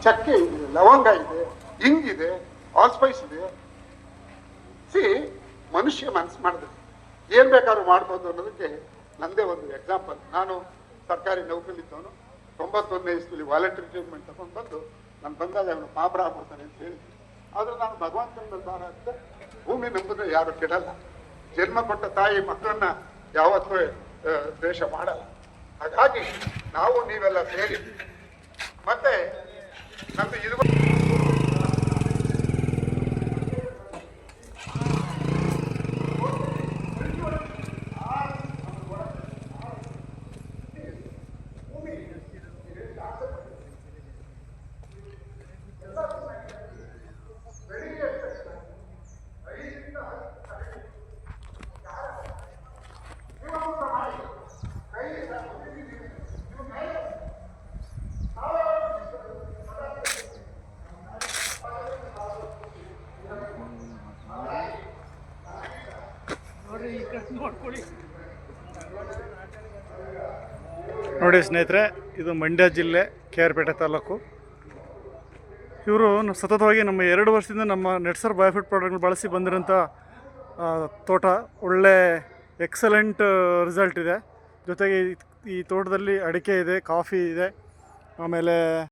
ಚಕ್ಕೆ ಇದೆ, ಲವಂಗ ಇದೆ, ಹಿಂಗಿದೆ, ಆಲ್ಸ್ಪೈಸ್ ಇದೆ. ಸಿ ಮನುಷ್ಯ ಮನಸ್ಸು ಮಾಡಿದ್ರೆ ಏನ್ ಬೇಕಾದ್ರೂ ಮಾಡ್ಬೋದು ಅನ್ನೋದಕ್ಕೆ ನಂದೇ ಒಂದು ಎಕ್ಸಾಂಪಲ್. ನಾನು ಸರ್ಕಾರಿ ನೌಕರಿಲಿದ್ದವನು. 91ನೇ ಇಸ್ವಿಲಿ ವಾಲಂಟರಿ ಟ್ರೀಟ್ಮೆಂಟ್ ತಗೊಂಡು ಬಂದು ನಾನು ಬಂದಾಗ ಅವನು ಪಾಪರ ಆಗ್ಬಿಡ್ತಾನೆ ಅಂತ ಹೇಳಿದ್ವಿ. ಆದ್ರೆ ನಾನು ಭಗವಂತನ ಮೇಲೆ ಭಾರ ಆಗ್ತದೆ. ಭೂಮಿ ನಂಬಿದ್ರೆ ಯಾರು ಕೆಡಲ್ಲ. ಜನ್ಮ ಕೊಟ್ಟ ತಾಯಿ ಮಕ್ಕಳನ್ನ ಯಾವತ್ತೂ ದ್ವೇಷ ಮಾಡಲ್ಲ. ಹಾಗಾಗಿ ನಾವು ನೀವೆಲ್ಲ ಸೇರಿ ಮತ್ತೆ ನಮ್ದು ಇದು ನೋಡಿ ಸ್ನೇಹಿತರೆ, ಇದು ಮಂಡ್ಯ ಜಿಲ್ಲೆ KR ಪೇಟೆ ತಾಲೂಕು. ಇವರು ಸತತವಾಗಿ ನಮ್ಮ 2 ವರ್ಷದಿಂದ ನಮ್ಮ ನೆಟ್ಸರ್ ಬಯೋಫಿಟ್ ಪ್ರಾಡಕ್ಟ್ನ ಬಳಸಿ ಬಂದಿರೋಂಥ ತೋಟ. ಒಳ್ಳೆ ಎಕ್ಸಲೆಂಟ್ ರಿಸಲ್ಟ್ ಇದೆ. ಜೊತೆಗೆ ಈ ತೋಟದಲ್ಲಿ ಅಡಿಕೆ ಇದೆ, ಕಾಫಿ ಇದೆ, ಆಮೇಲೆ